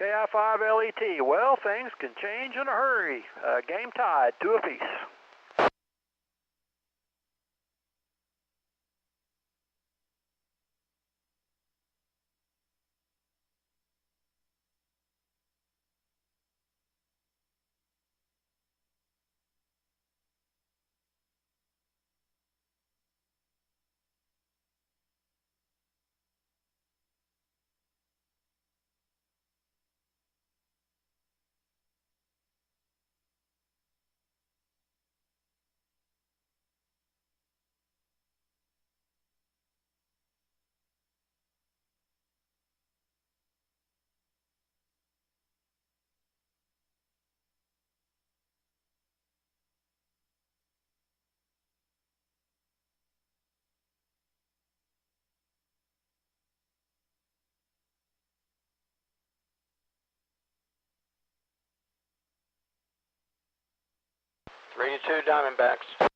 KI5LET, well, things can change in a hurry. Game tied, 2 apiece. Three to two Diamondbacks.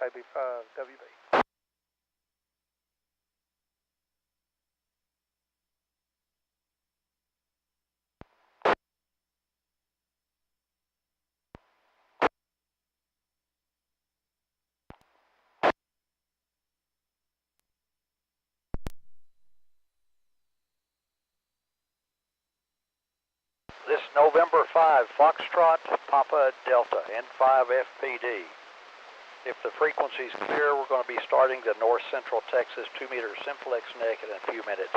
KB5WB. This November 5, Foxtrot, Papa Delta, N5 FPD. If the frequency is clear, we're going to be starting the North Central Texas 2-meter Simplex neck in a few minutes.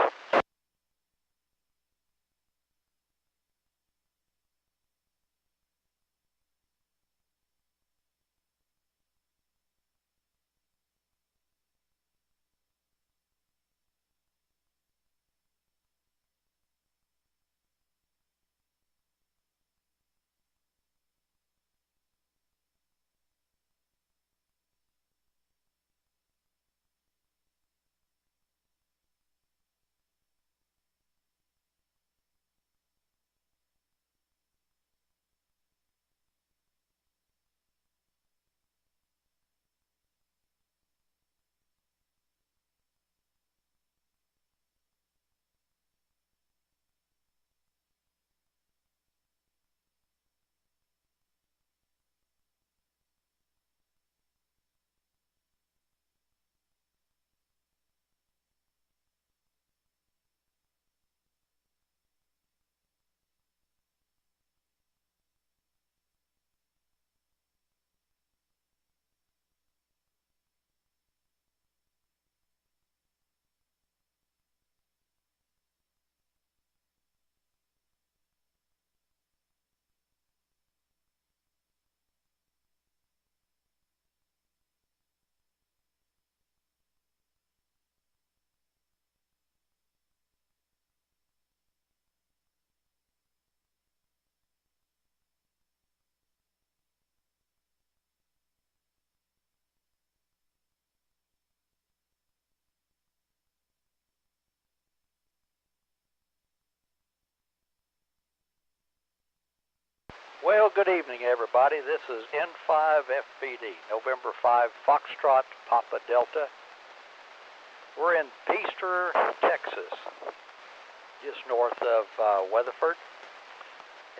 Well, good evening, everybody. This is N5 FPD, November 5, Foxtrot, Papa Delta. We're in Peaster, Texas, just north of Weatherford,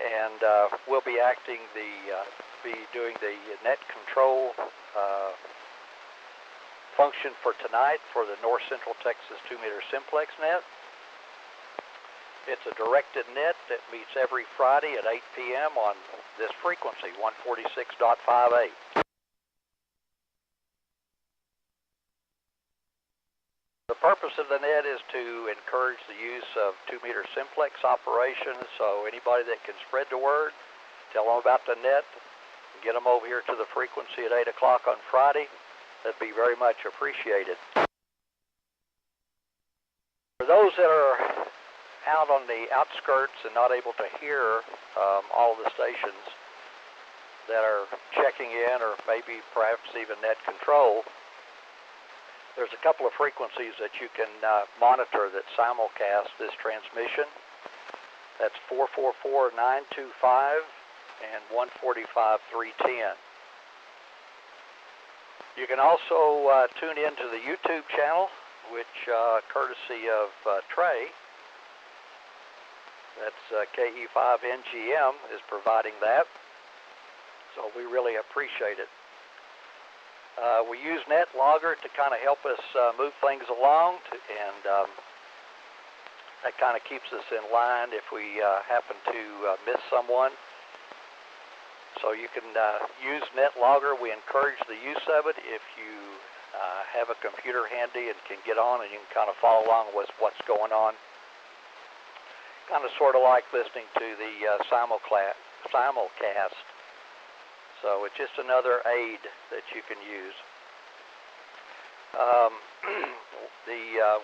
and we'll be doing the net control function for tonight for the North Central Texas 2-meter Simplex net. It's a directed net that meets every Friday at 8 p.m. on this frequency, 146.58. The purpose of the net is to encourage the use of 2-meter Simplex operations, so anybody that can spread the word, tell them about the net, and get them over here to the frequency at 8 o'clock on Friday, that'd be very much appreciated. For those that are out on the outskirts and not able to hear all the stations that are checking in, or maybe perhaps even net control, there's a couple of frequencies that you can monitor that simulcast this transmission. That's 444.925 and 145.310. You can also tune into the YouTube channel, which courtesy of Trey, that's KE5NGM, is providing that. So we really appreciate it. We use NetLogger to kind of help us move things along, and that kind of keeps us in line if we happen to miss someone. So you can use NetLogger. We encourage the use of it if you have a computer handy and can get on, and you can kind of follow along with what's going on. Kind of sort of like listening to the simulcast. So it's just another aid that you can use.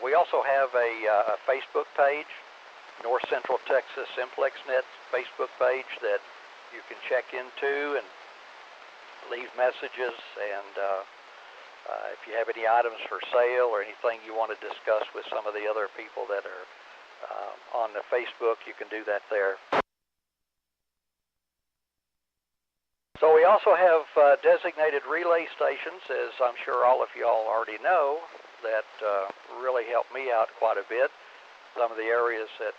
We also have a Facebook page, North Central Texas Simplex Net Facebook page, that you can check into and leave messages. And if you have any items for sale or anything you want to discuss with some of the other people that are on the Facebook, you can do that there. So We also have designated relay stations, as I'm sure all of y'all already know, that really help me out quite a bit. Some of the areas that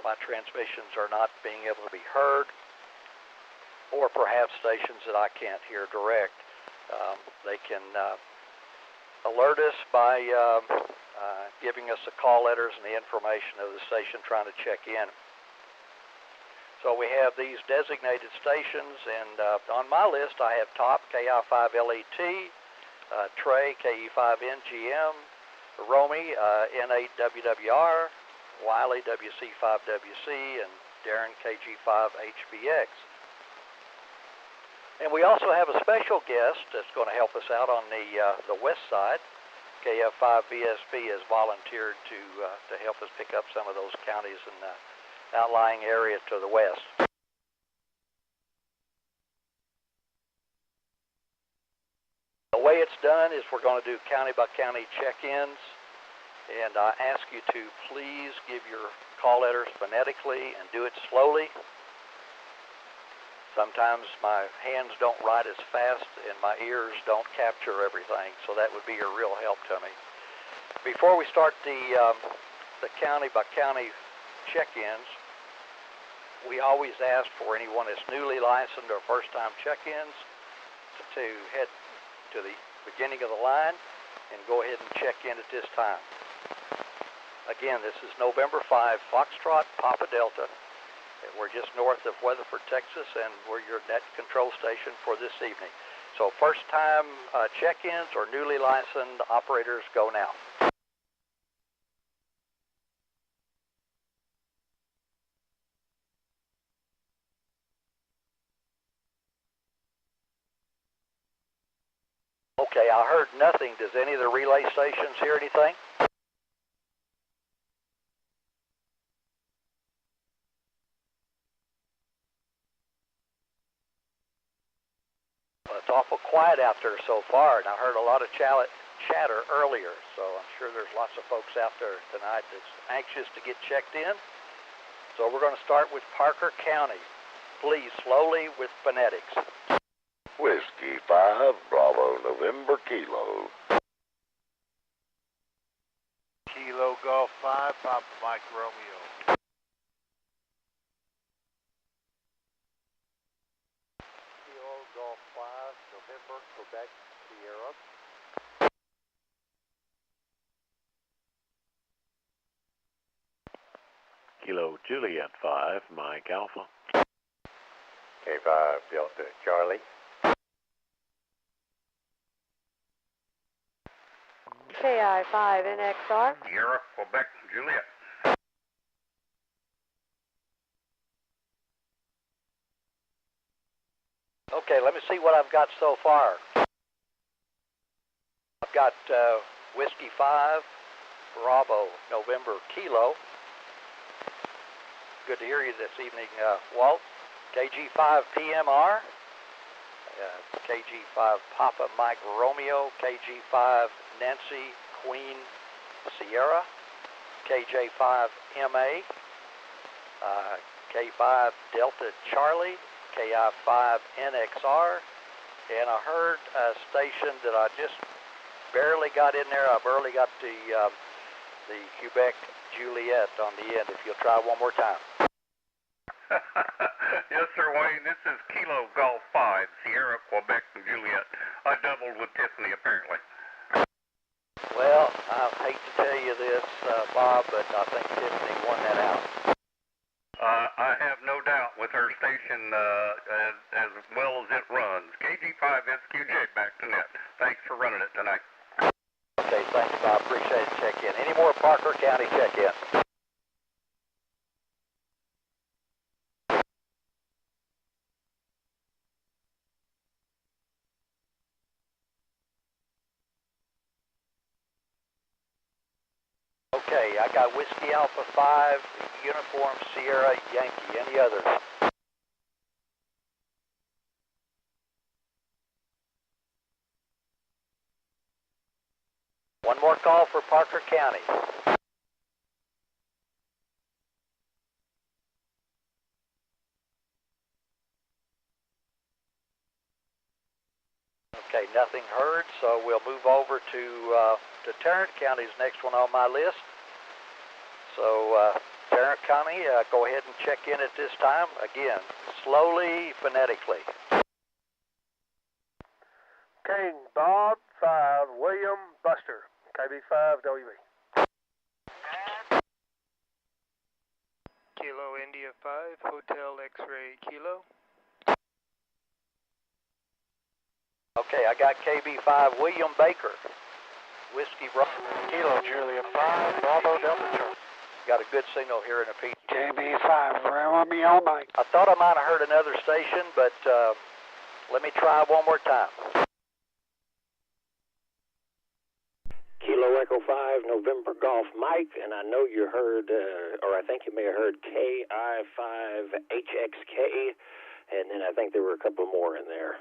my transmissions are not being able to be heard, or perhaps stations that I can't hear direct. They can alert us by giving us the call letters and the information of the station trying to check in. So we have these designated stations, and on my list I have Top, KI5LET, Trey, KE5NGM, Romy, N8WWR, Wiley, WC5WC, and Darren, KG5HBX. And we also have a special guest that's going to help us out on the west side. KF5VSB has volunteered to help us pick up some of those counties in the outlying area to the west. The way it's done is we're going to do county by county check-ins, and I ask you to please give your call letters phonetically and do it slowly. Sometimes my hands don't write as fast and my ears don't capture everything, so that would be a real help to me. Before we start the county by county check-ins, we always ask for anyone that's newly licensed or first-time check-ins to head to the beginning of the line and go ahead and check in at this time. Again, this is November 5, Foxtrot, Papa Delta. We're just north of Weatherford, Texas, and we're your net control station for this evening. So first-time check-ins or newly licensed operators, go now. Okay, I heard nothing. Does any of the relay stations hear anything? Well, it's awful quiet out there so far, and I heard a lot of chatter earlier, so I'm sure there's lots of folks out there tonight that's anxious to get checked in. So we're going to start with Parker County. Please, slowly with phonetics. Whiskey 5, Bravo, November, Kilo. Kilo Golf 5, Papa Mike Romeo. Kilo Golf 5, November, Quebec, Sierra. Kilo Juliet 5, Mike Alpha. K5, Delta, Charlie. KI5NXR. Sierra, Quebec, Juliet. Okay, let me see what I've got so far. I've got Whiskey 5, Bravo, November, Kilo. Good to hear you this evening, Walt. KG5 PMR, KG5 Papa Mike Romeo, KG5 Nancy Queen Sierra, KJ5 MA, K5 Delta Charlie, KI5 NXR, and I heard a station that I just barely got in there. I barely got the Quebec Juliet on the end. If you'll try one more time. Yes, sir, Wayne. This is Kilo Golf 5, Sierra, Quebec, Juliet. I doubled with Tiffany, apparently. Well, I hate to tell you this, Bob, but I think Tiffany won that out. I have no doubt with her station as well as it runs. KG5SQJ back to net. Thanks for running it tonight. Okay, thanks, Bob. Appreciate the check-in. Any more Parker County check-in? Okay, I got Whiskey Alpha 5, Uniform Sierra Yankee. Any others? One more call for Parker County. nothing heard, so we'll move over to Tarrant County's next one on my list. So Tarrant County, go ahead and check in at this time. Again, slowly, phonetically. King Bob 5, William Buster, KB5 WB. Kilo India 5, Hotel X-Ray Kilo. Okay, I got KB5 William Baker, Whiskey Bravo. Kilo Julia 5, Bravo Delta Charlie. Got a good signal here in the P. KB5, Romeo Mike. I thought I might have heard another station, but let me try one more time. Kilo Echo 5, November Golf Mike, and I know you heard, or I think you may have heard KI5HXK, and then I think there were a couple more in there.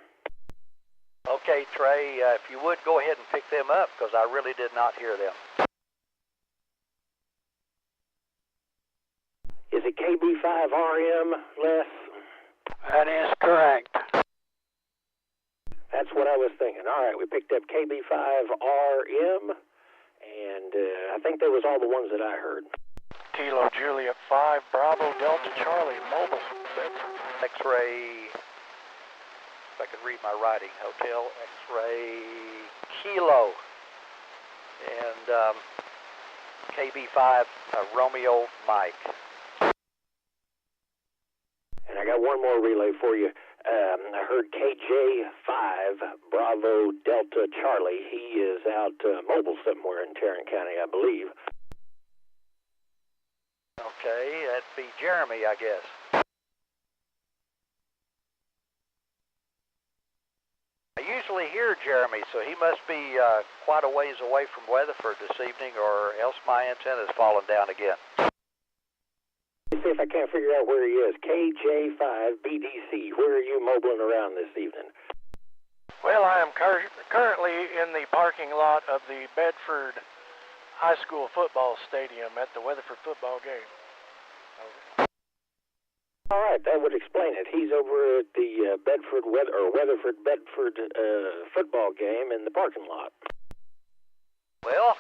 Okay, Trey, if you would, go ahead and pick them up, because I really did not hear them. Is it KB5RM, Les? That is correct. That's what I was thinking. All right, we picked up KB5RM, and I think that was all the ones that I heard. Kilo Juliet 5, Bravo Delta Charlie, mobile. X-ray, if I could read my writing, Hotel X-ray Kilo, and KB5 Romeo Mike. And I got one more relay for you. I heard KJ5 Bravo Delta Charlie. He is out mobile somewhere in Tarrant County, I believe. Okay, that'd be Jeremy, I guess. I usually hear Jeremy, so he must be quite a ways away from Weatherford this evening, or else my antenna's fallen down again. See if I can't figure out where he is. KJ5BDC, where are you mobiling around this evening? Well, I am currently in the parking lot of the Bedford High School football stadium at the Weatherford football game. All right, that would explain it. He's over at the Weatherford Bedford football game in the parking lot. Well,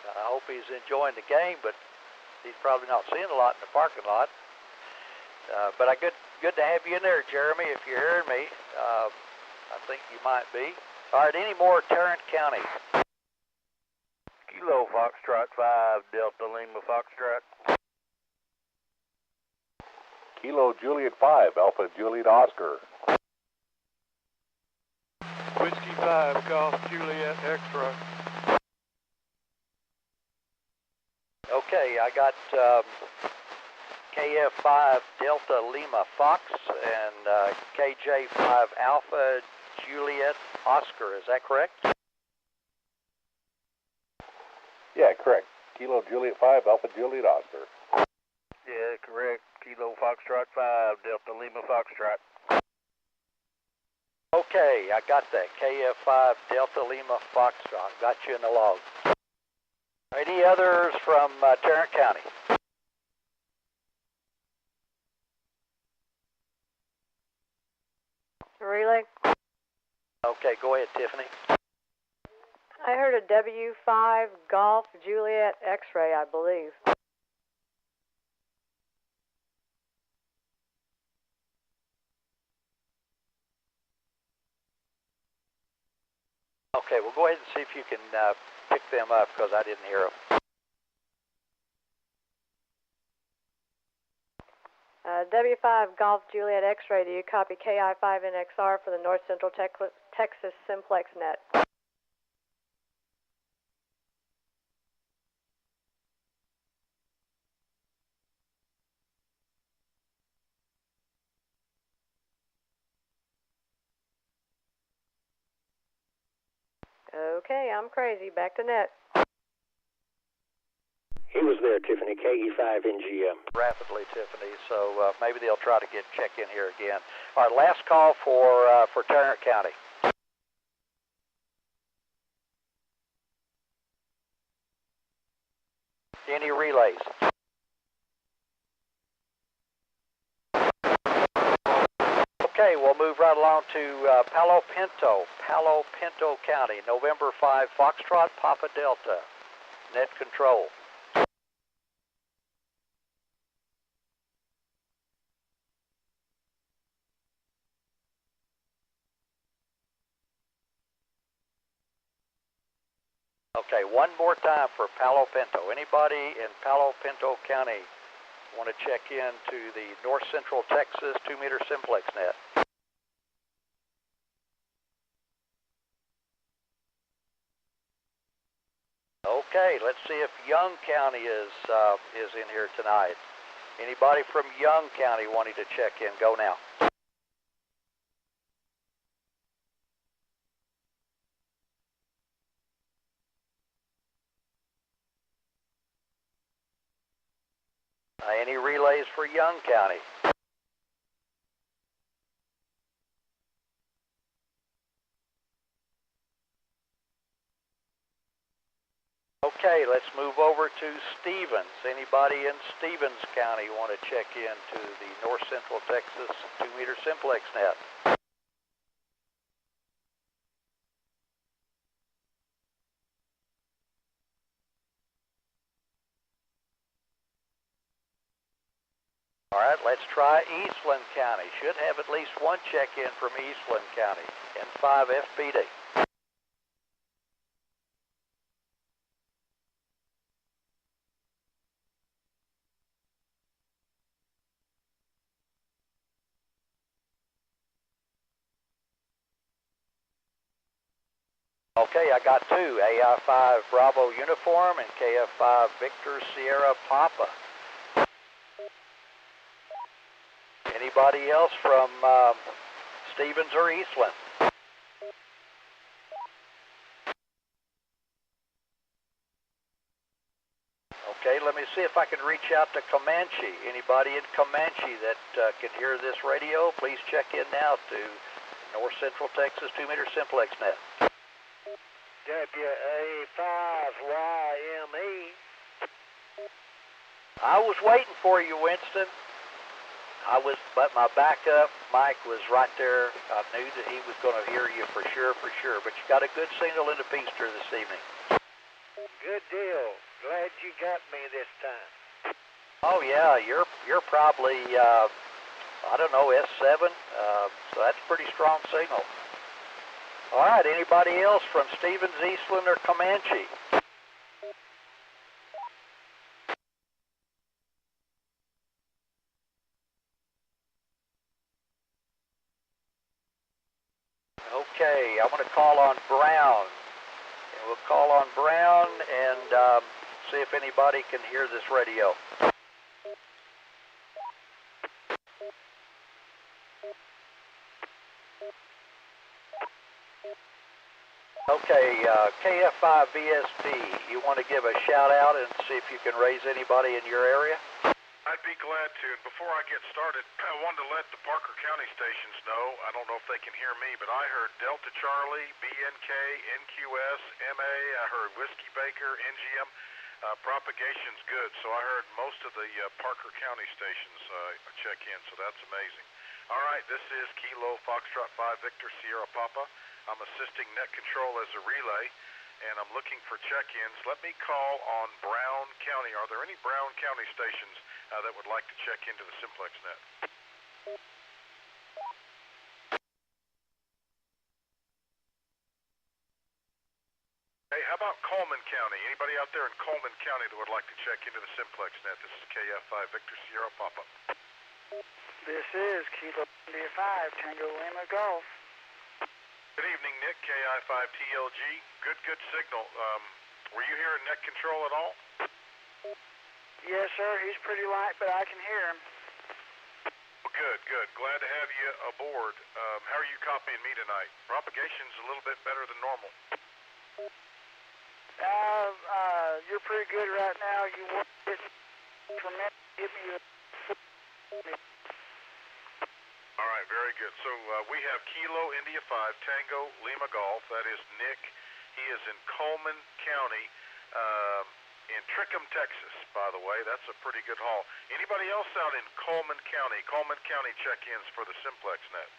I hope he's enjoying the game, but he's probably not seeing a lot in the parking lot. But good to have you in there, Jeremy, if you're hearing me. I think you might be. All right, any more Tarrant County? Kilo Foxtrot 5, Delta Lima Foxtrot. Kilo Juliet 5, Alpha Juliet Oscar. Whiskey 5, Golf Juliet X-Ray. Okay, I got KF5 Delta Lima Fox and KJ5 Alpha Juliet Oscar. Is that correct? Yeah, correct. Kilo Juliet 5, Alpha Juliet Oscar. Yeah, correct. Kilo Foxtrot 5, Delta Lima Foxtrot. Okay, I got that. KF5 Delta Lima Foxtrot. Got you in the log. Any others from Tarrant County? Relay. Okay, go ahead, Tiffany. I heard a W5 Golf Juliet X-Ray, I believe. Okay, well, go ahead and see if you can pick them up, because I didn't hear them. W5 Golf Juliet X-Ray, do you copy KI5NXR for the North Central Texas Simplex net? Okay, I'm crazy. Back to net. He was there, Tiffany, KE5NGM. Rapidly, Tiffany, so maybe they'll try to check in here again. All right, last call for Tarrant County. Any relays? Okay, we'll move right along to Palo Pinto County, November 5, Foxtrot, Papa Delta, net control. Okay, one more time for Palo Pinto. Anybody in Palo Pinto County want to check in to the North Central Texas 2-meter simplex net? Okay, let's see if Young County is in here tonight. Anybody from Young County wanting to check in? Go now. Any relays for Young County? Okay, let's move over to Stevens. Anybody in Stevens County want to check in to the North Central Texas 2-meter simplex net? All right, let's try Eastland County. Should have at least one check-in from Eastland County, N5 FPD. Okay, I got two, AI5 Bravo Uniform and KF5 Victor Sierra Papa. Anybody else from Stevens or Eastland? Okay, let me see if I can reach out to Comanche. Anybody in Comanche that can hear this radio, please check in now to North Central Texas 2-meter simplex net. WA5YME. I was waiting for you, Winston. But my backup, Mike, was right there. I knew that he was going to hear you for sure. But you got a good signal in the Peaster this evening. Good deal. Glad you got me this time. Oh yeah, you're probably I don't know, S7. So that's a pretty strong signal. All right, anybody else from Stevens, Eastland, or Comanche? Okay, I'm going to call on Brown. And we'll call on Brown and see if anybody can hear this radio. Okay, KF5 VSD, you want to give a shout out and see if you can raise anybody in your area? I'd be glad to. And before I get started, I wanted to let the Parker County stations know, I don't know if they can hear me, but I heard Delta Charlie, BNK, NQS, MA, I heard Whiskey Baker, NGM. Propagation's good, so I heard most of the Parker County stations check in, so that's amazing. All right, this is Kilo Foxtrot 5 Victor Sierra Papa. I'm assisting net control as a relay, and I'm looking for check-ins. Let me call on Brown County. Are there any Brown County stations that would like to check into the simplex net? Hey, how about Coleman County? Anybody out there in Coleman County that would like to check into the simplex net? This is KF5 Victor Sierra Papa. This is Kilo India 5 Tango Lima Golf. Good evening, Nick, KI5TLG. Good signal. Were you hearing net control at all? Yes, sir. He's pretty light, but I can hear him. Well, good. Glad to have you aboard. How are you copying me tonight? Propagation's a little bit better than normal. You're pretty good right now. You want it for me? Give me a... All right, very good. So we have Kilo India 5 Tango Lima Golf. That is Nick. He is in Coleman County. in Trickham, Texas, by the way. That's a pretty good haul. Anybody else out in Coleman County? Coleman County check-ins for the Simplex net.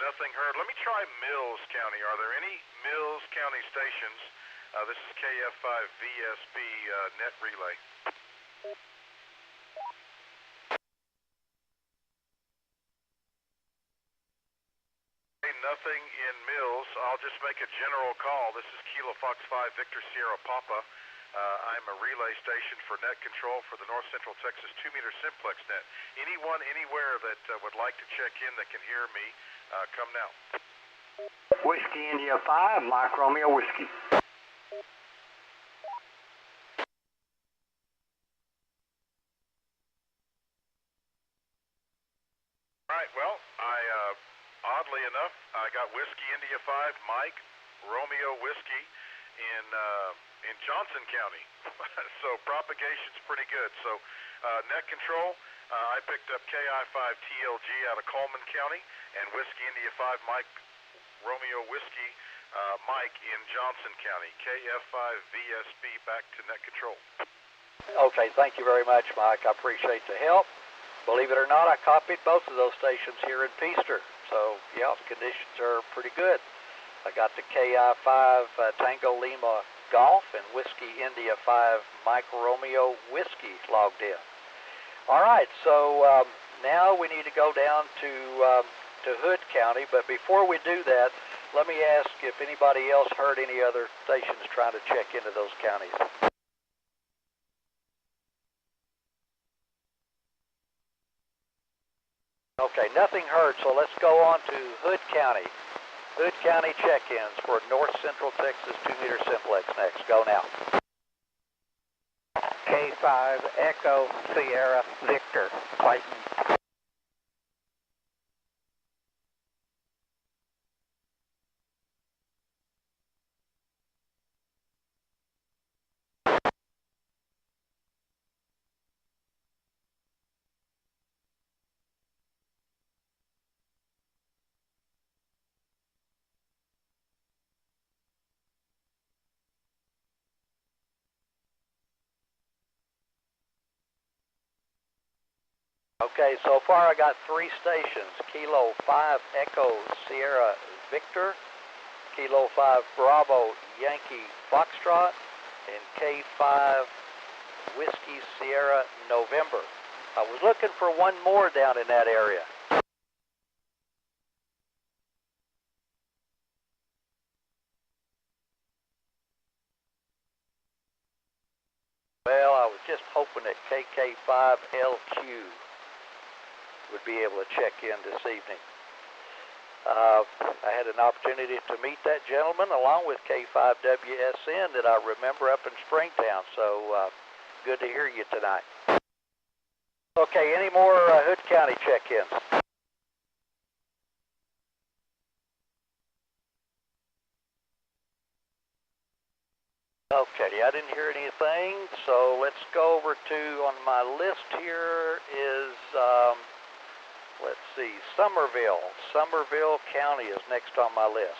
Nothing heard. Let me try Mills County. Are there any Mills County stations? This is KF5VSB net relay. Nothing in Mills. I'll just make a general call. This is Kilo Fox 5 Victor Sierra Papa. I'm a relay station for net control for the North Central Texas 2-meter Simplex net. Anyone, anywhere that would like to check in that can hear me, come now. Whiskey India 5, Mike Romeo Whiskey. All right, well, oddly enough, I got Whiskey India 5, Mike Romeo Whiskey in Johnson County. So propagation's pretty good. So net control, I picked up KI5TLG out of Coleman County and Whiskey India 5 Mike Romeo Whiskey Mike in Johnson County. KF5VSB back to net control. Okay, thank you very much, Mike. I appreciate the help. Believe it or not, I copied both of those stations here in Peaster. So, yeah, the conditions are pretty good. I got the KI5 Tango Lima Golf and Whiskey India 5 Mike Romeo Whiskey logged in. All right, so now we need to go down to Hood County. But before we do that, let me ask if anybody else heard any other stations trying to check into those counties. Okay, nothing heard, so let's go on to Hood County. Hood County check-ins for North Central Texas 2-meter Simplex next. Go now. K5 Echo Sierra Victor, Clayton. Okay, so far I got 3 stations. Kilo 5 Echo Sierra Victor, Kilo 5 Bravo Yankee Foxtrot, and K5 Whiskey Sierra November. I was looking for one more down in that area. Well, I was just hoping that KK5LQ would be able to check in this evening. I had an opportunity to meet that gentleman along with K5WSN that I remember up in Springtown, so good to hear you tonight. Okay, any more Hood County check-ins? Okay, I didn't hear anything, so let's go over to, on my list here is, let's see, Somerville. Somerville County is next on my list.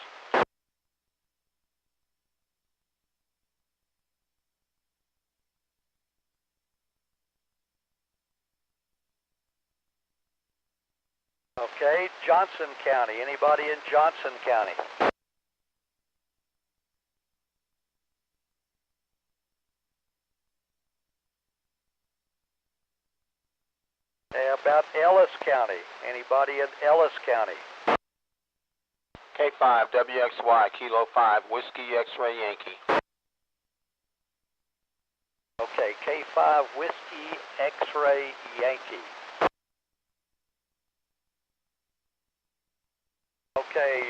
Okay, Johnson County. Anybody in Johnson County? How about Ellis County? Anybody in Ellis County? K5WXY, Kilo 5, Whiskey X-Ray Yankee. Okay, K5 Whiskey X-Ray Yankee. Okay,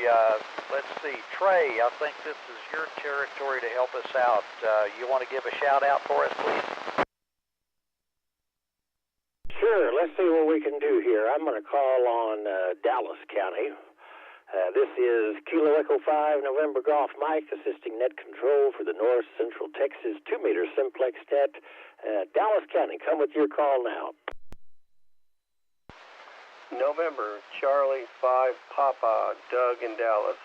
let's see. Trey, I think this is your territory to help us out. You want to give a shout out for us, please? Sure, let's see what we can do here. I'm going to call on Dallas County. This is Kilo Echo 5 November Golf Mike, assisting net control for the North Central Texas 2-meter Simplex net. Dallas County, come with your call now. November, Charlie 5 Papa, Doug in Dallas.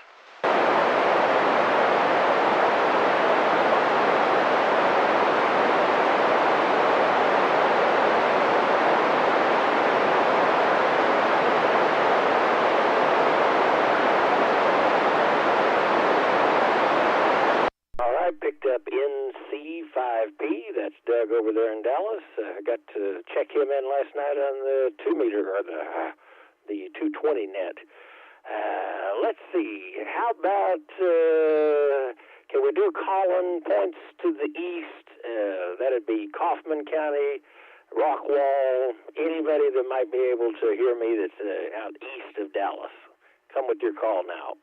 Picked up NC5P, that's Doug over there in Dallas. I got to check him in last night on the 2-meter, or the 220 net. Let's see, how about, can we do Collin points to the east? That'd be Kaufman County, Rockwall, anybody that might be able to hear me that's out east of Dallas. Come with your call now.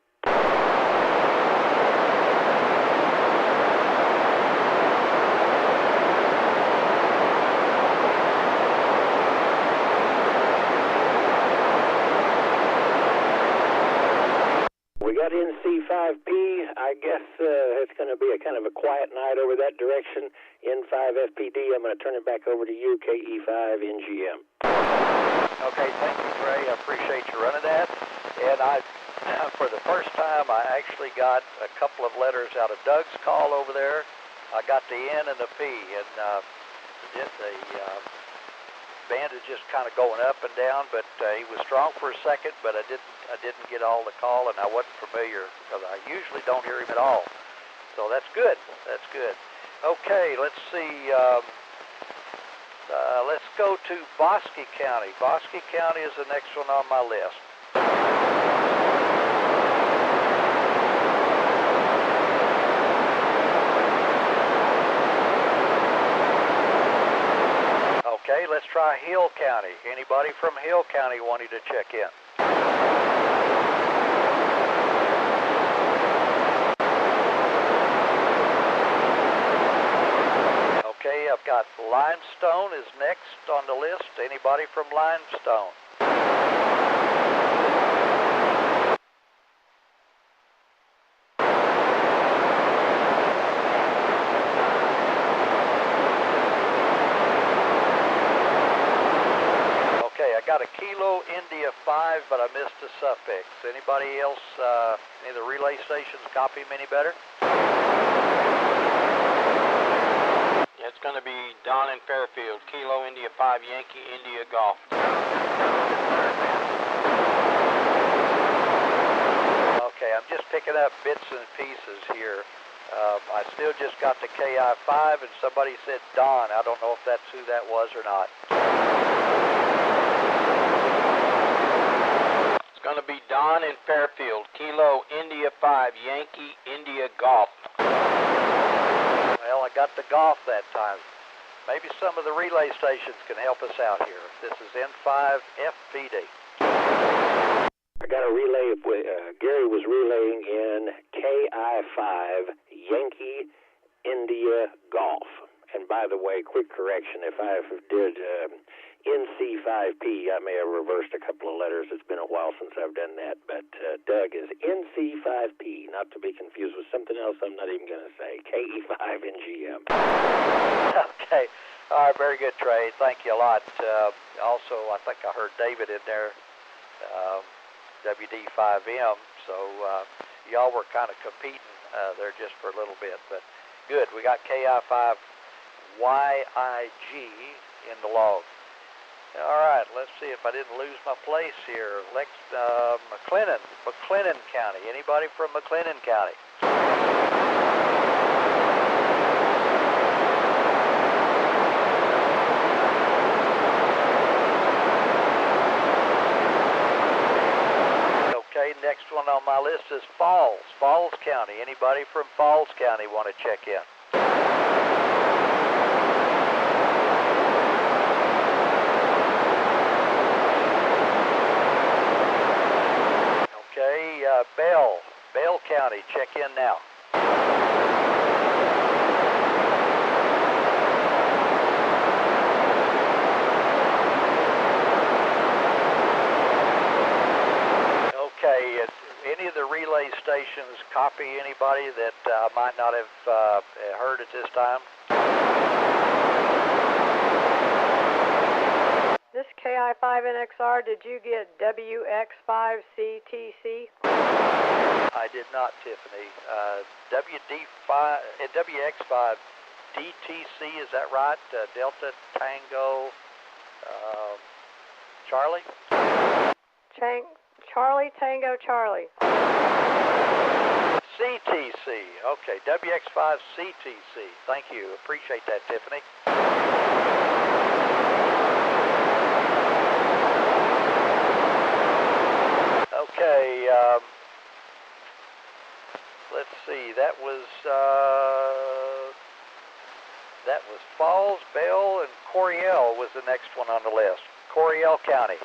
We got NC5P. I guess it's going to be a kind of a quiet night over that direction. N5FPD, I'm going to turn it back over to you, KE5NGM. Okay, thank you, Trey. I appreciate you running that. And for the first time, I actually got a couple of letters out of Doug's call over there. I got the N and the P, and the band is just kind of going up and down, but he was strong for a second, but I didn't get all the call, and I wasn't familiar because I usually don't hear him at all. So that's good. That's good. Okay, let's see. Let's go to Bosque County. Bosque County is the next one on my list. Okay, let's try Hill County. Anybody from Hill County wanting to check in? Okay, I've got Limestone is next on the list. Anybody from Limestone? I got a Kilo India 5, but I missed the suffix. Anybody else, any of the relay stations copy them any better? It's going to be Don in Fairfield, Kilo India 5, Yankee India Golf. Okay, I'm just picking up bits and pieces here. I still just got the KI5, and somebody said Don. I don't know if that's who that was or not. Going to be Don in Fairfield, Kilo India 5, Yankee India Golf. Well, I got the golf that time. Maybe some of the relay stations can help us out here. This is N5FPD. I got a relay. Gary was relaying in KI5 Yankee India Golf. And by the way, quick correction, if I did NC5P, I may have reversed a couple of letters. It's been a while since I've done that. But Doug is NC5P, not to be confused with something else I'm not even going to say. KE5NGM. Okay. All right, very good, Trey. Thank you a lot. Also, I think I heard David in there, WD5M. So y'all were kind of competing there just for a little bit. But good. We got KI5YIG in the log. All right, let's see if I didn't lose my place here. McLennan County. Anybody from McLennan County? Okay, next one on my list is Falls County. Anybody from Falls County want to check in? Okay, Bell County, check in now. Okay, any of the relay stations copy anybody that I might not have heard at this time? This KI5NXR, did you get WX5CTC? I did not, Tiffany. WX5 DTC, is that right? Delta Tango Charlie? Charlie Tango Charlie. CTC. Okay, WX5 CTC. Thank you. Appreciate that, Tiffany. Okay, let's see. That was Falls, Bell, and Coryell was the next one on the list. Coryell County.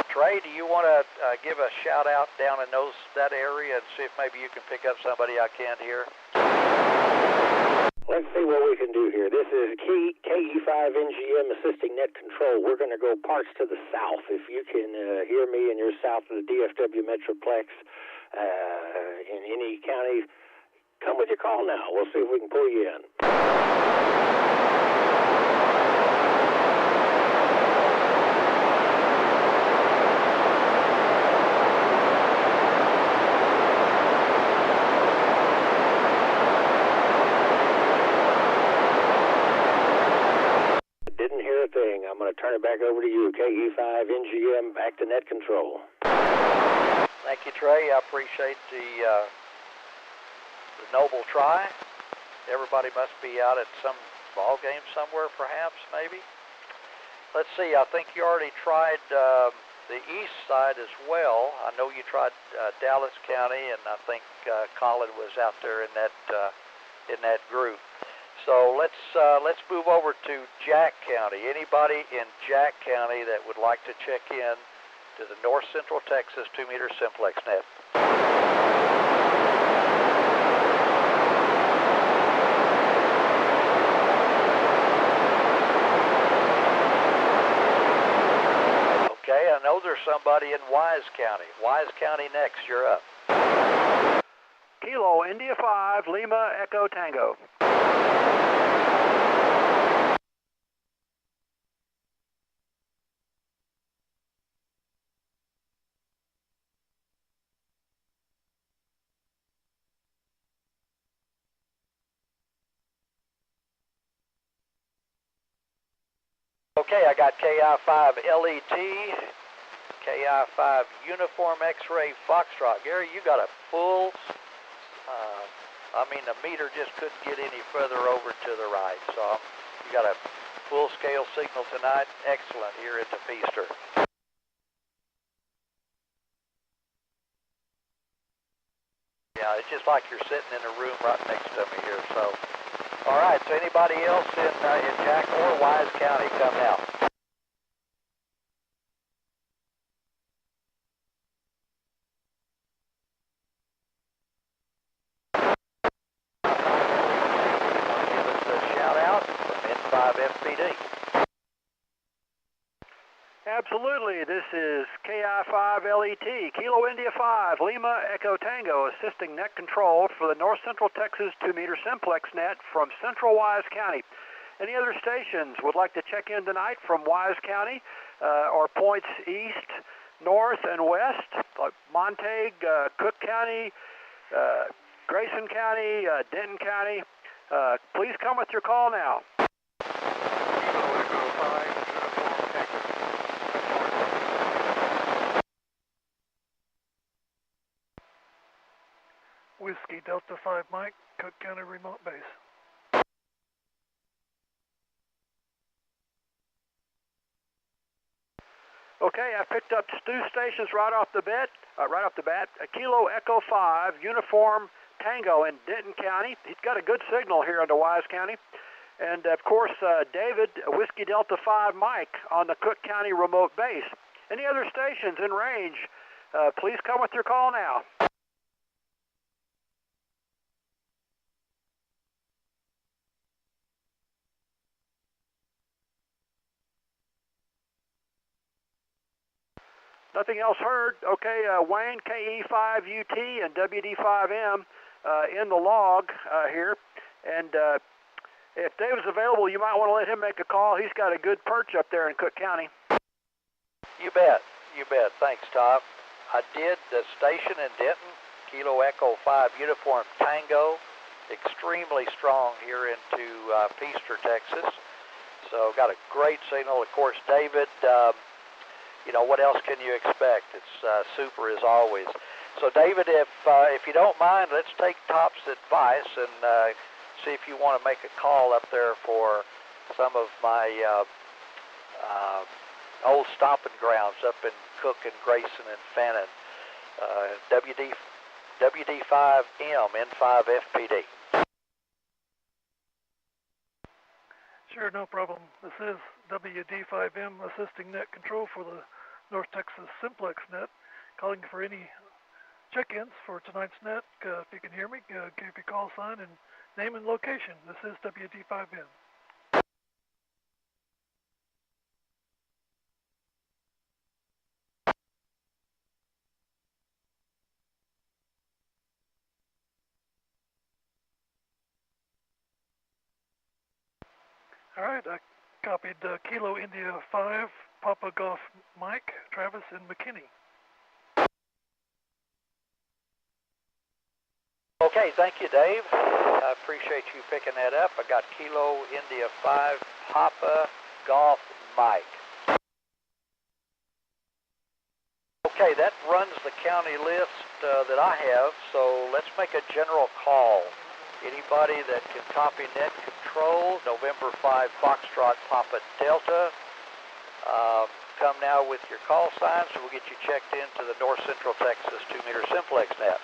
Trey, do you want to give a shout out down in that area and see if maybe you can pick up somebody I can't hear? Let's see what we can do here. This is KE5NGM assisting net control. We're going to go parts to the south. If you can hear me and you're south of the DFW Metroplex in any county, come with your call now. We'll see if we can pull you in. I'm going to turn it back over to you, KE5NGM, back to net control. Thank you, Trey. I appreciate the noble try. Everybody must be out at some ball game somewhere, perhaps, maybe. Let's see. I think you already tried the east side as well. I know you tried Dallas County, and I think Colin was out there in that group. So let's move over to Jack County. Anybody in Jack County that would like to check in to the North Central Texas 2-meter Simplex net? Okay, I know there's somebody in Wise County. Wise County next, you're up. Kilo India 5, Lima Echo Tango. Okay, I got KI5 LET, KI5 Uniform X-Ray Foxtrot. Gary, you got a full, the meter just couldn't get any further over to the right. So you got a full-scale signal tonight. Excellent here at the Feaster. Yeah, it's just like you're sitting in a room right next to me here. So, all right. So anybody else in Jack or Wise County come out? Give us a shout out from N5 FPD. Absolutely. This is KI5 LET, Kilo India 5, Lima Echo Tango, assisting net control for the North Central Texas 2-meter Simplex net from Central Wise County. Any other stations would like to check in tonight from Wise County or points east, north, and west, like Montague, Cook County, Grayson County, Denton County? Please come with your call now. Whiskey Delta 5 Mike, Cook County remote base. Okay, I picked up two stations right off the bat. A Kilo Echo 5 Uniform Tango in Denton County. He's got a good signal here in Wise County. And of course, David, Whiskey Delta 5 Mike on the Cook County remote base. Any other stations in range, please come with your call now. Nothing else heard. Okay, Wayne, KE5UT and WD5M in the log here. And if David's available, you might want to let him make a call. He's got a good perch up there in Cook County. You bet. You bet. Thanks, Tom. I did the station in Denton, Kilo Echo 5 Uniform Tango, extremely strong here into Peaster, Texas. So got a great signal. Of course, David, you know, what else can you expect? It's super as always. So David, if you don't mind, let's take Top's advice and see if you want to make a call up there for some of my old stomping grounds up in Cook and Grayson and Fannin. WD5M N5 FPD. Sure, no problem. This is WD5M assisting net control for the North Texas Simplex net. Calling for any check-ins for tonight's net. If you can hear me, give your call sign and name and location. This is WD5M. All right, I copied Kilo India 5, Papa Golf Mike, Travis, and McKinney. Okay, thank you, Dave. I appreciate you picking that up. I got Kilo India 5, Papa Golf Mike. Okay, that runs the county list that I have, so let's make a general call. Anybody that can copy net control, November 5 Foxtrot Papa Delta, come now with your call signs, and we'll get you checked into the North Central Texas 2-meter Simplex net.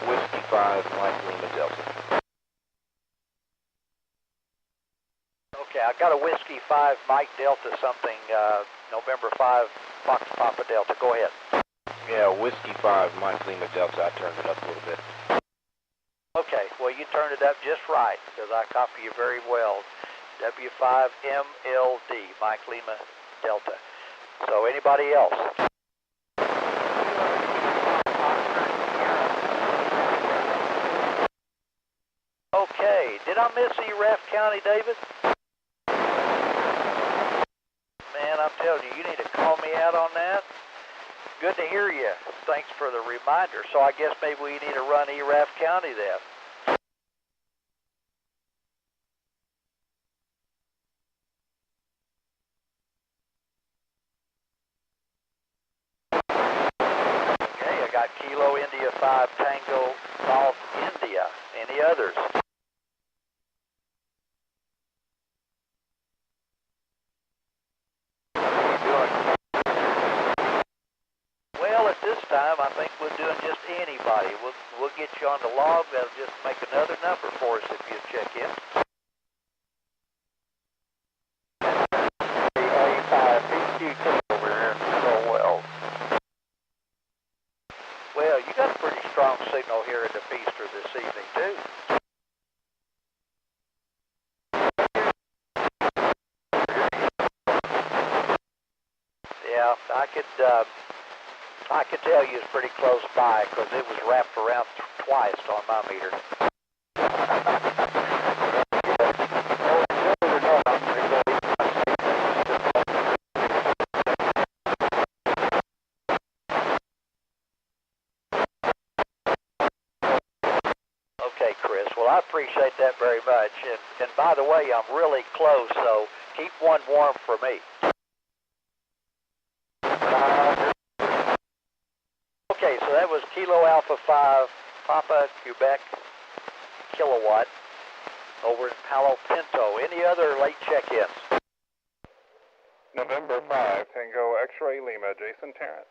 Whiskey 5 Mike Lima Delta. Okay, I got a Whiskey 5 Mike Delta something, November 5 Fox Papa Delta. Go ahead. Yeah, Whiskey 5 Mike Lima Delta. I turned it up a little bit. Okay, well, you turned it up just right, because I copy you very well. W5MLD, Mike Lima Delta. So anybody else? Okay, did I miss Erath County, David? Man, I'm telling you, you need to call me out on that. Good to hear you. Thanks for the reminder. So I guess maybe we need to run Erath County then. Okay, I got Kilo India 5 Tango Golf India. Any others? Well, at this time, I think we're doing just anybody. We'll get you on the log. That'll just make another number for us if you check in. A5 over here. So well, you got a pretty strong signal here in the Feaster this evening, too. Yeah, I could tell you it's pretty close by because it was wrapped around twice on my meter. Okay, Chris. Well, I appreciate that very much. And by the way, I'm really close, so keep one warm for me. Okay, so that was Kilo Alpha 5, Papa Quebec Kilowatt over in Palo Pinto. Any other late check-ins? November 5, Tango X-Ray Lima, Jason Tarrant.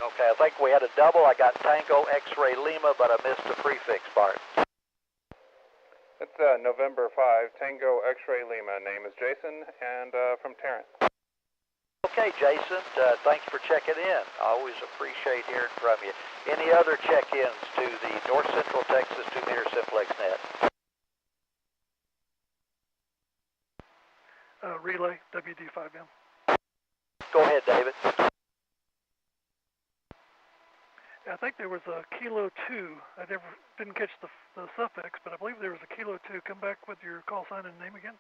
Okay, I think we had a double. I got Tango X-Ray Lima, but I missed the prefix part. It's November 5, Tango X-Ray Lima. Name is Jason, and from Tarrant. Okay, Jason, thanks for checking in. I always appreciate hearing from you. Any other check-ins to the North Central Texas 2-meter Simplex net? Relay, WD5M. Go ahead, David. I think there was a Kilo 2. I didn't catch the suffix, but I believe there was a Kilo 2. Come back with your call sign and name again.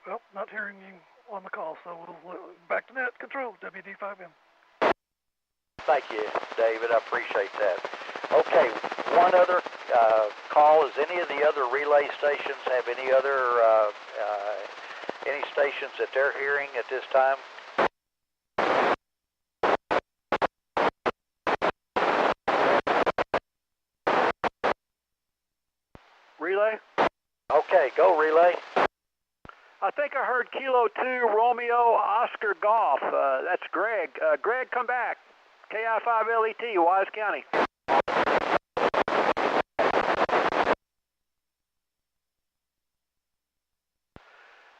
Well, not hearing you on the call, so we'll back to net control, WD5M. Thank you, David. I appreciate that. Okay, one other call. Is any of the other relay stations have any other any stations that they're hearing at this time? Relay? Okay, go relay. I think I heard Kilo 2 Romeo Oscar Golf. That's Greg. Greg, come back. KI5LET, Wise County.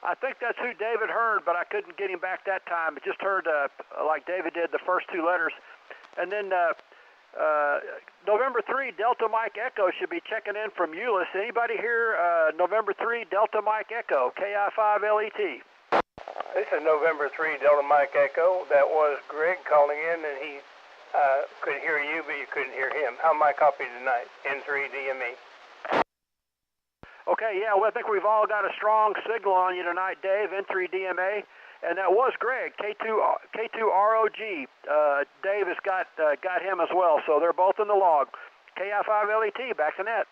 I think that's who David heard, but I couldn't get him back that time. I just heard, like David did, the first two letters. And then November 3, Delta Mike Echo should be checking in from Euless. Anybody here, November 3, Delta Mike Echo, KI5LET? This is November 3, Delta Mike Echo. That was Greg calling in, and he could hear you, but you couldn't hear him. How am I copied tonight? N3 DME. Okay, yeah, well, I think we've all got a strong signal on you tonight, Dave, N3 DMA. And that was Greg, K2ROG. Dave has got him as well, so they're both in the log. KI5LET, back to net.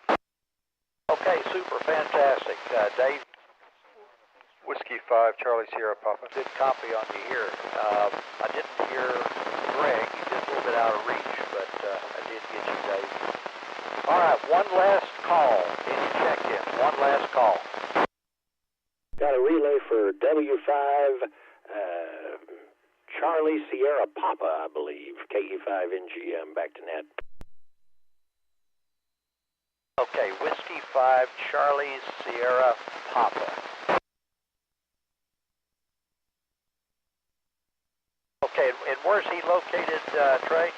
Okay, super, fantastic. Dave? Whiskey 5, Charlie Sierra Papa. Good copy on you here. I didn't hear Greg. He's just a little bit out of reach, but I did get you, Dave. All right, one last call. Any check-in? One last call. Got a relay for W5 Charlie Sierra Papa, I believe. KE5NGM, back to net. Okay, Whiskey 5 Charlie Sierra Papa. Okay, and where's he located, Trey?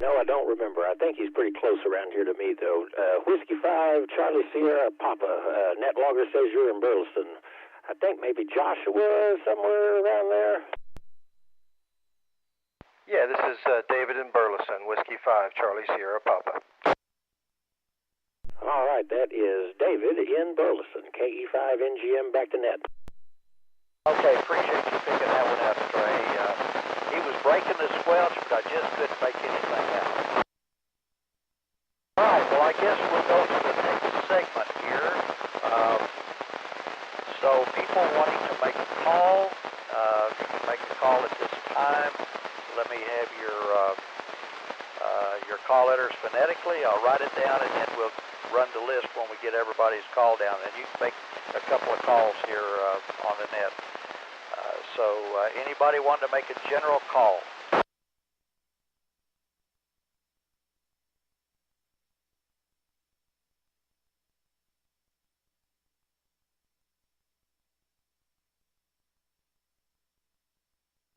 No, I don't remember. I think he's pretty close around here to me, though. Whiskey 5, Charlie Sierra, Papa. Net logger says you're in Burleson. I think maybe Joshua somewhere around there. Yeah, this is David in Burleson. Whiskey 5, Charlie Sierra, Papa. All right, that is David in Burleson. KE5NGM, back to net. Okay, appreciate you picking that one up, Trey. He was breaking the squelch, but I just couldn't make anything out. All right, well, I guess we'll go to the next segment here. So people wanting to make a call, you can make a call at this time. Let me have your call letters phonetically. I'll write it down, and then we'll run the list when we get everybody's call down. And you can make a couple of calls here on the net. So anybody wanting to make a general call?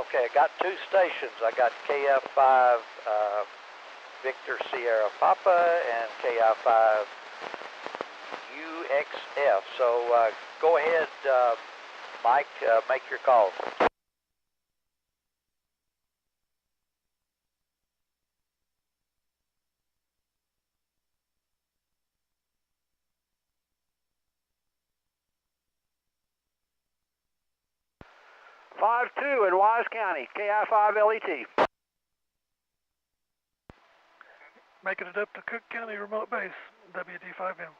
Okay, I got two stations. I got KF5 Victor Sierra Papa and KI5 UXF. So go ahead, Mike, make your calls. Five 2 in Wise County, KI5LET. Making it up to Cook County Remote Base, WD5M.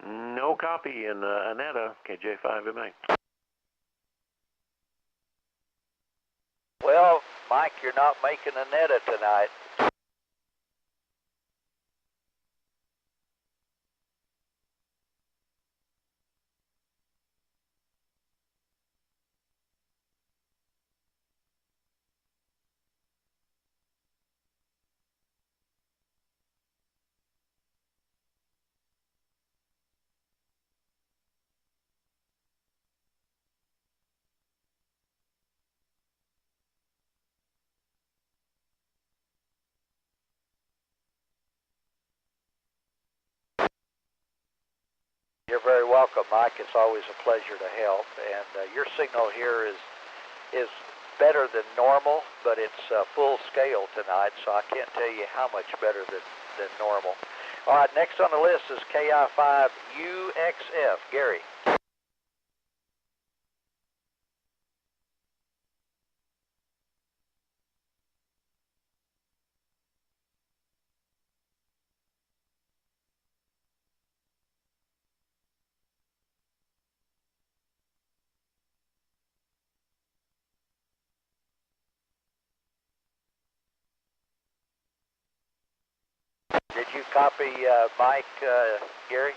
No copy in Aneta, KJ5MA. Well, Mike, you're not making a netta tonight. You're very welcome, Mike. It's always a pleasure to help. And your signal here is better than normal, but it's full scale tonight, so I can't tell you how much better than normal. All right, next on the list is KI5UXF. Gary. Did you copy Mike, Gary?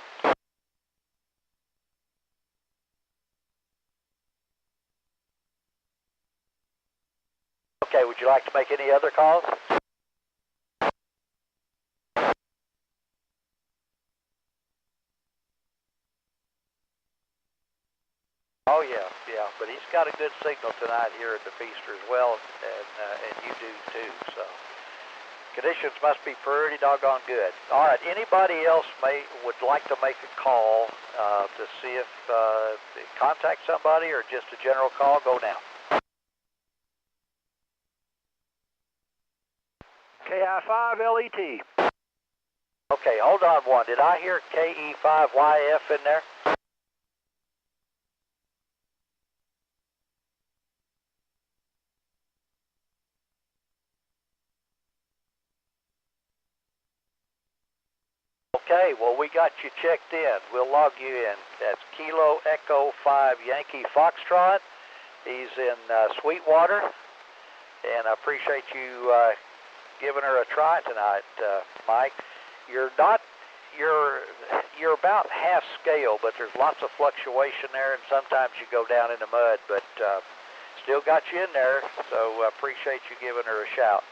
Okay, would you like to make any other calls? Oh yeah, but he's got a good signal tonight here at the Feaster as well, and you do too, so. Conditions must be pretty doggone good. All right, anybody else would like to make a call to see if contact somebody or just a general call, go now. KI5LET. Okay, hold on one. Did I hear KE5YF in there? Okay, well, we got you checked in. We'll log you in. That's Kilo Echo 5 Yankee Foxtrot. He's in Sweetwater, and I appreciate you giving her a try tonight, Mike. You're about half scale, but there's lots of fluctuation there, and sometimes you go down in the mud, but still got you in there, so I appreciate you giving her a shout.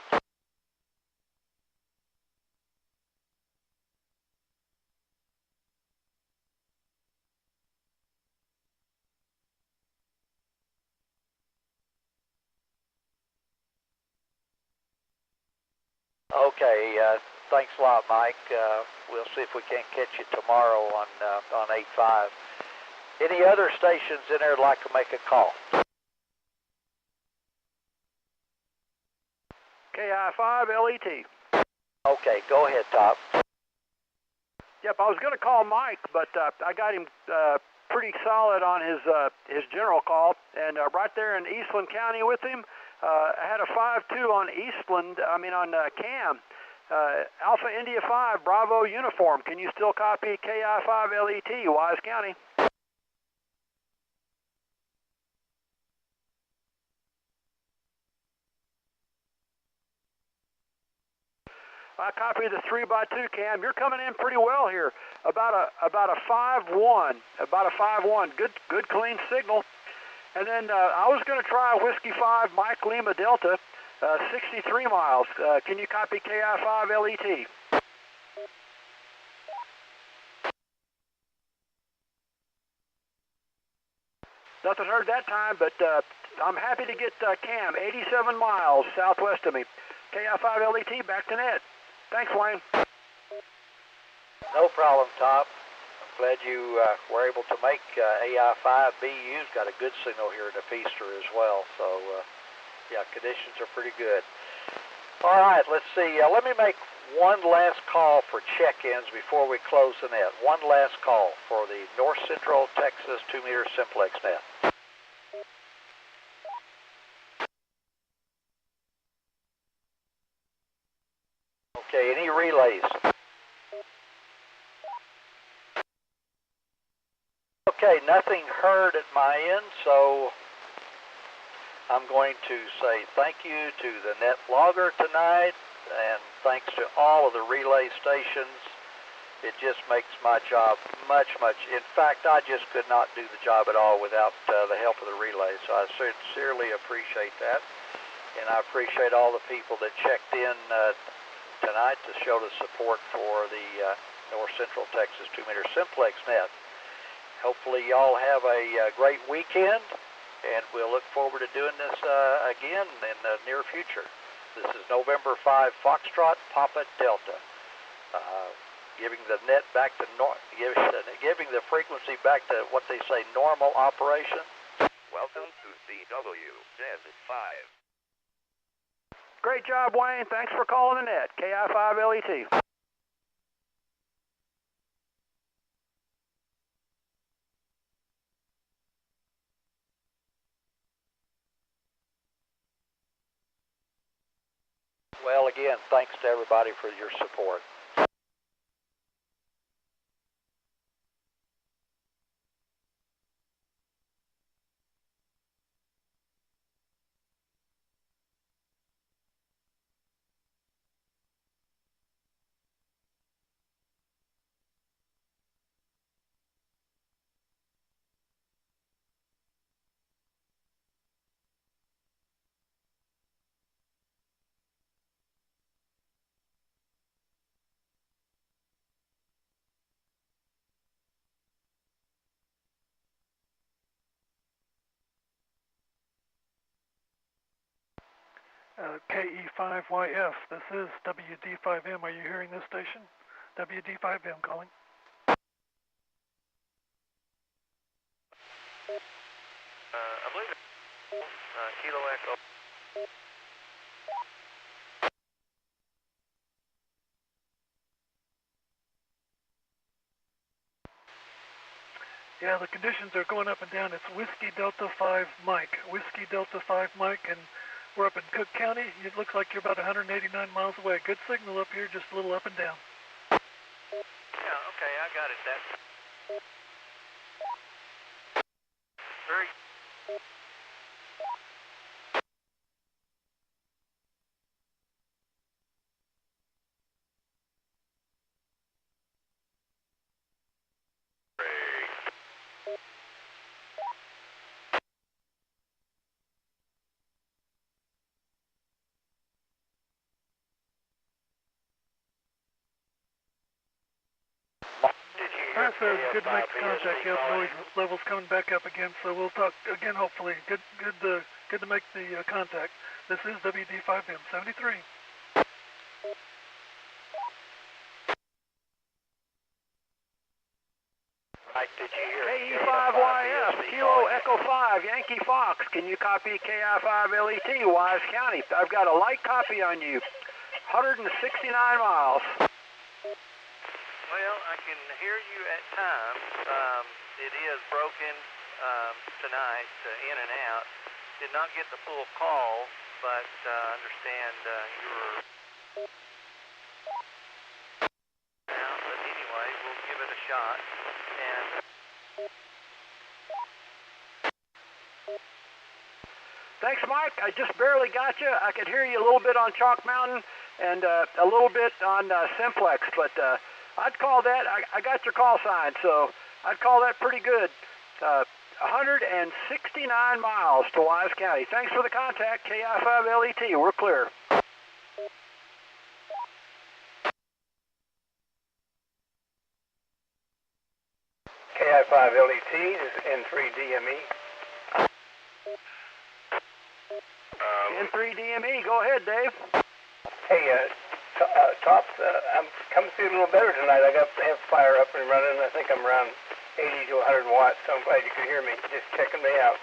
Okay, thanks a lot, Mike. We'll see if we can't catch you tomorrow on 8.5. Any other stations in there that'd like to make a call? KI5LET. Okay, go ahead, Top. Yep, I was going to call Mike, but I got him pretty solid on his general call, and right there in Eastland County with him. I had a 5-2 on Cam. Alpha India 5, Bravo Uniform. Can you still copy KI5LET, Wise County? I copied the 3x2, Cam. You're coming in pretty well here. About a 5-1. About a 5-1. Good clean signal. And then I was going to try Whiskey 5 Mike Lima Delta, 63 miles. Can you copy KI5LET? Nothing heard that time, but I'm happy to get Cam, 87 miles southwest of me. KI5LET, back to net. Thanks, Wayne. No problem, Top. I'm glad you were able to make AI5BU's got a good signal here at the Feaster as well. So, yeah, conditions are pretty good. All right, let's see. Let me make one last call for check-ins before we close the net. One last call for the North Central Texas 2-meter Simplex net. Okay, any relays? Okay, nothing heard at my end, so I'm going to say thank you to the net logger tonight, and thanks to all of the relay stations. It just makes my job much, in fact, I just could not do the job at all without the help of the relay, so I sincerely appreciate that, and I appreciate all the people that checked in tonight to show the support for the North Central Texas 2-meter Simplex net. Hopefully y'all have a great weekend, and we'll look forward to doing this again in the near future. This is November 5 Foxtrot Papa Delta, giving the net back to giving the frequency emergency back to what they say normal operation. Welcome to CWZ5. Great job, Wayne. Thanks for calling the net. KI5LET. Well, again, thanks to everybody for your support. KE5YF, this is WD5M. Are you hearing this station? WD5M calling. I believe it's Kilo Echo. Yeah, the conditions are going up and down. It's Whiskey Delta 5 Mike. Whiskey Delta 5 Mike, and we're up in Cook County. It looks like you're about 189 miles away. Good signal up here, just a little up and down. Yeah, okay, I got it. That's very... All right, sir, good to make the contact. Yeah, the noise level's coming back up again, so we'll talk again hopefully. Good to make the contact. This is WD5M 73. Mike, did you hear? KE5YF, Kilo Echo 5, Yankee Fox. Can you copy KI5LET, Wise County? I've got a light copy on you. 169 miles. Well, I can hear you at times. It is broken tonight, in and out. Did not get the full call, but understand you're out. But anyway, we'll give it a shot. And Thanks, Mike. I just barely got you. I could hear you a little bit on Chalk Mountain and a little bit on Simplex, but I'd call that, I got your call sign, so I'd call that pretty good. 169 miles to Wise County. Thanks for the contact, KI5LET. We're clear. KI5LET is N3DME. N3DME, go ahead, Dave. Hey, Tops, I'm coming to see a little better tonight. I got the amplifier up and running. I think I'm around 80 to 100 watts, so I'm glad you could hear me. Just checking me out.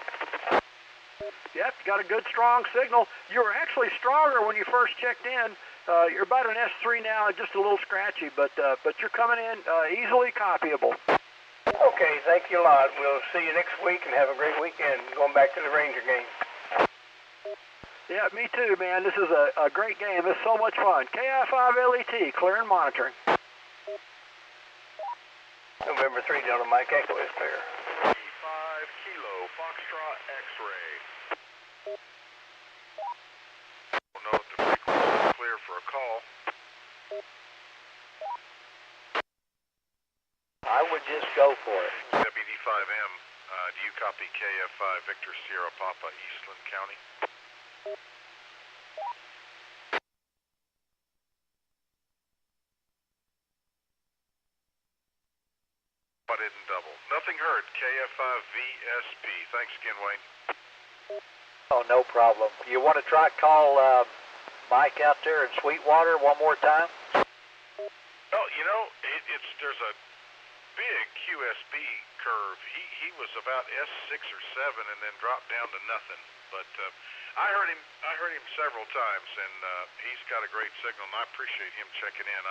Yep, you got a good, strong signal. You were actually stronger when you first checked in. You're about an S3 now and just a little scratchy, but you're coming in easily copyable. Okay, thank you a lot. We'll see you next week and have a great weekend going back to the Ranger game. Yeah, me too, man. This is a great game. This is so much fun. KI5LET, clear and monitoring. November 3, Delta Mike Echo is clear. 5 Kilo Foxtrot X-ray. We'll know if the frequency is clear for a call. I would just go for it. WD5M, do you copy KF5 Victor Sierra Papa, Eastland County? I didn't double. Nothing heard. KF5VSP. Thanks again, Wayne. Oh, no problem. You want to try call Mike out there in Sweetwater one more time? Oh, you know, there's a big QSB curve. He was about S6 or 7 and then dropped down to nothing. But I heard him several times, and he's got a great signal, and I appreciate him checking in.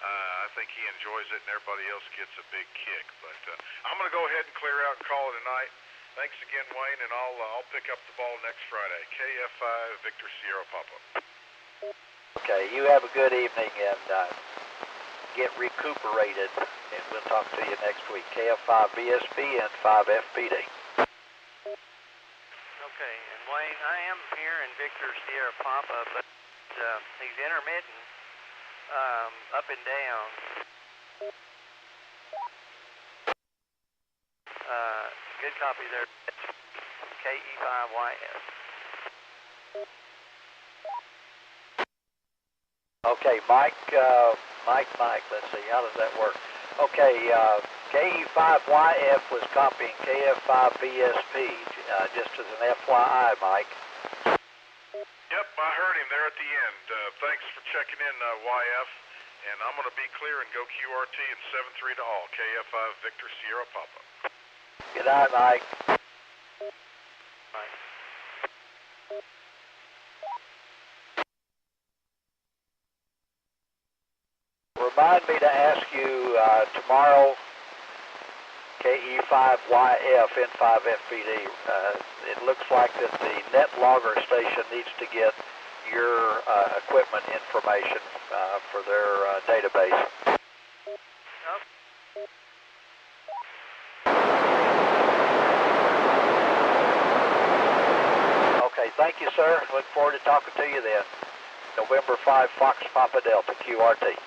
I think he enjoys it, and everybody else gets a big kick. But I'm going to go ahead and clear out and call it a night. Thanks again, Wayne, and I'll pick up the ball next Friday. KF5 Victor Sierra Papa. Okay, you have a good evening and get recuperated, and we'll talk to you next week. KF5 BSP and 5FPD. Okay, and Wayne, I am here in Victor Sierra Papa, but he's intermittent, up and down. Good copy there. KE5YS. Okay, Mike, let's see, how does that work? Okay, KE5YF was copying KF5BSP, just as an FYI, Mike. Yep, I heard him there at the end. Thanks for checking in, YF. And I'm going to be clear and go QRT and 7-3 to all. KF5 Victor Sierra Papa. Good night, Mike. Mike. Remind me to ask you tomorrow, KE5YF N5FPD. It looks like that the net logger station needs to get your equipment information for their database. Okay, thank you, sir. Look forward to talking to you then. November 5 Fox Papa Delta QRT.